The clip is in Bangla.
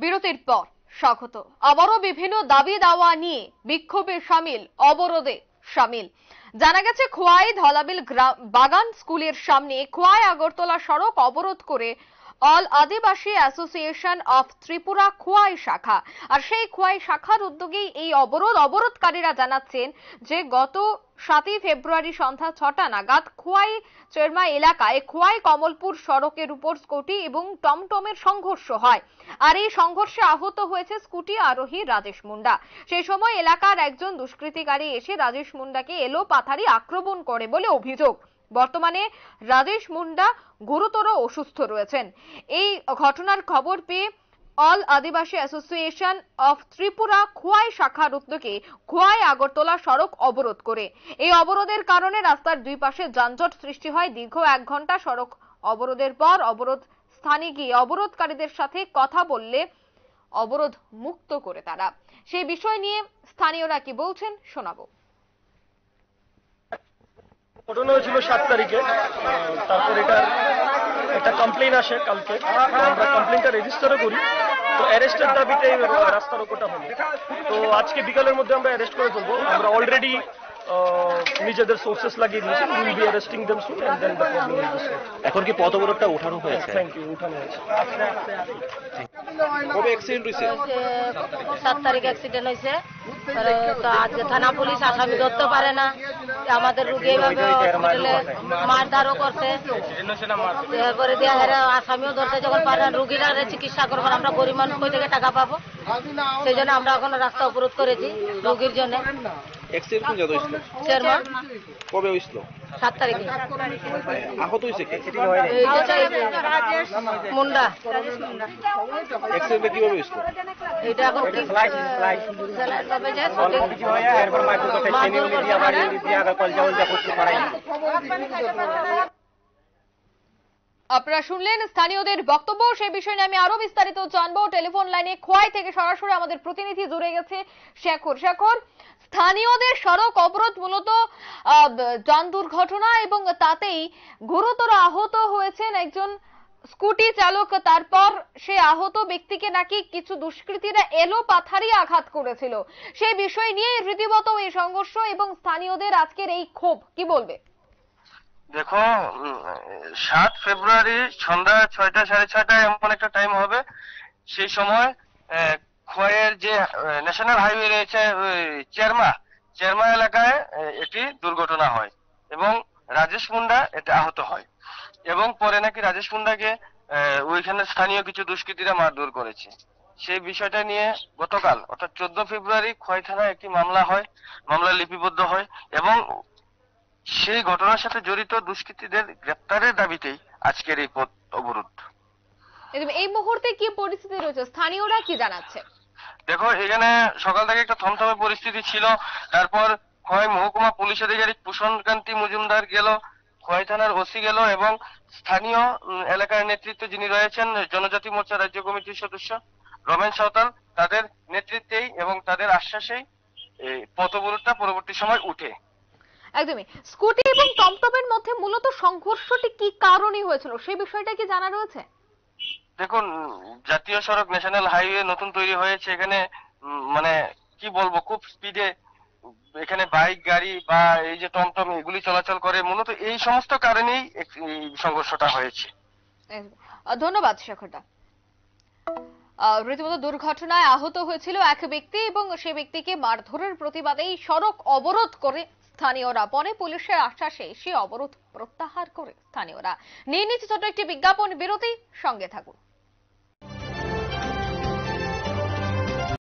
বিরতির পর স্বাগত। আবারও বিভিন্ন দাবি দাওয়া নিয়ে বিক্ষোভে সামিল, অবরোধে সামিল। জানা গেছে খোয়াই ধলাবিল বাগান স্কুলের সামনে খোয়াই আগরতলা সড়ক অবরোধ করে all Adivasi association of Tripura Khowai শাখা। আর সেই খোয়াই শাখার উদ্যোগেই এই অবরোধকারীরা জানাচ্ছেন যে গত 7 ফেব্রুয়ারি সন্ধ্যা 6টা নাগাদ খোয়াই চেরমা এলাকায় খোয়াই কমলপুর সড়কের উপর স্কুটি এবং টমটমের সংঘর্ষ হয়। আর এই সংঘর্ষে আহত হয়েছে স্কুটি আরোহী রাজেশ মুন্ডা। সেই সময় এলাকার একজন দুষ্কৃতিকারী এসে রাজেশ মুন্ডাকে এলোপাথারি আক্রমণ করে বলে অভিযোগ। বর্তমানে রাজেশ মুন্ডা গুরুতর অসুস্থ রয়েছেন। এই ঘটনার খবর পেয়ে all Adivasi association of Tripura Khowai শাখার উদ্যোগে খোয়াই আগরতলা সড়ক অবরোধ করে। এই অবরোধের কারণে রাস্তার দুই পাশে যানজট সৃষ্টি হয়। দীর্ঘ 1 ঘন্টা সড়ক অবরোধের পর অবরোধ স্থানে গিয়ে অবরোধকারীদের সাথে কথা বললে অবরোধ মুক্ত করে তারা। সেই বিষয় নিয়ে স্থানীয়রা কি বলছেন শোনাবো। ঘটনা হয়েছিল 7 তারিখে। তারপর এটার একটা কমপ্লেন আসে কালকে, আমরা কমপ্লেনটা রেজিস্টারও করি। তো অ্যারেস্টের দাবিতে রাস্তার ওপরটা হলো। তো আজকে বিকালের মধ্যে আমরা অ্যারেস্ট করে ফেলবো। আমরা অলরেডি নিজেদের সোর্সেস লাগিয়ে দিয়েছি। Will be arresting them soon and then the problem will be solved. এখন কি পথ অবরোধটা উঠানো হয়েছে? থ্যাংক ইউ, উঠানো হয়েছে। কবে অ্যাক্সিডেন্ট হয়েছে? 7 তারিখ অ্যাক্সিডেন্ট হয়েছে। তো আজকে থানা পুলিশ আসামি ধরতে পারে না। আমাদের রুগী এভাবে হসপিটালে মারধারও করছে। এরপরে দিয়ে আসামিও ধরতে যখন পারে না, রুগীরা চিকিৎসা করবো, আমরা গরিব মানুষ কই থেকে টাকা পাবো? সেই জন্য আমরা এখন রাস্তা অবরোধ করেছি রুগীর জন্য। অ্যাক্সিডেন্ট কোন জায়গায় হয়েছিল? চেরমা। কবে হয়েছিল? 7 তারিখে। আহত হয়েছে কে? মুন্ডা। অ্যাক্সিডেন্টটা কিভাবে হয়েছিল? এটা এখন আপনারা শুনলেন স্থানীয়দের বক্তব্য। সেই বিষয়ে আমি আরো বিস্তারিত জানবো। টেলিফোন লাইনে খোয়াই থেকে সরাসরি আমাদের প্রতিনিধি জুড়ে গেছে শেখর। শেখর, স্থানীয়দের সড়ক অবরোধ মূলত যান দুর্ঘটনা এবং তাতেই গুরুতর আহত হয়েছেন একজন স্কুটি চালক। তারপর সে আহত ব্যক্তিকে নাকি কিছু দুষ্কৃতীরা এলোপাথারি আঘাত করেছিল। সেই বিষয় নিয়ে রীতিমতো এই সংঘর্ষ এবং স্থানীয়দের আজকের এই ক্ষোভ, কি বলবে? দেখো, 7 ফেব্রুয়ারি সন্ধ্যা 6টা 6:30 এমন একটা টাইম হবে। সেই সময় খোয়াইয়ের যে ন্যাশনাল হাইওয়ে রয়েছে চেরমা এলাকায় এটি দুর্ঘটনা হয় এবং রাজেশ মুন্ডা এতে আহত হয়। এবং পরে নাকি রাজেশ মুন্ডাকে ওইখানে স্থানীয় কিছু দুষ্কৃতীরা মারধর করেছে। সেই বিষয়টা নিয়ে গতকাল অর্থাৎ 14 ফেব্রুয়ারি খোয়াই থানায় একটি মামলা লিপিবদ্ধ হয় এবং সেই ঘটনার সাথে জড়িত দুষ্কৃতীদের গ্রেপ্তারের দাবিতেই আজকের এই পথ অবরোধ। এই মুহূর্তে কি পরিস্থিতি রয়েছে, স্থানীয়রা কি জানাচ্ছে? দেখো, এখানে সকাল থেকে একটা থমথমে পরিস্থিতি ছিল। তারপর খোয়াই মহকুমা পুলিশ আধিকারিক প্রসন্নকান্তি মজুমদার গেল, খোয়াই থানার ওসি গেল এবং স্থানীয় এলাকার নেতৃত্ব যিনি রয়েছেন জনজাতি মোর্চা রাজ্য কমিটির সদস্য রমেন সাঁওতাল, তাদের নেতৃত্বেই এবং তাদের আশ্বাসেই এই পথ অবরোধটা পরবর্তী সময় উঠে। একদমই। স্কুটি এবং টমটমের মধ্যে মূলত সংঘর্ষটি কি কারণে হয়েছিল সেই বিষয়টা কি জানা রয়েছে? দেখুন, জাতীয় সড়ক ন্যাশনাল হাইওয়ে নতুন তৈরি হয়েছে। এখানে মানে কি বলবো, খুব স্পিডে এখানে বাইক গাড়ি বা এই যে টমটম এগুলি চলাচল করে। মূলত এই সমস্ত কারণেই এই সংঘর্ষটা হয়েছে। ধন্যবাদ শেখরদা। রীতিমতো দুর্ঘটনায় আহত হয়েছিল এক ব্যক্তি এবং সে ব্যক্তিকে মারধরের প্রতিবাদেই সড়ক অবরোধ করে স্থানীয়রা। পরে পুলিশের আশ্বাসে সে অবরোধ প্রত্যাহার করে স্থানীয়রা। নিয়ে নিচ্ছে ছোট একটি বিজ্ঞাপন বিরতি, সঙ্গে থাকুন।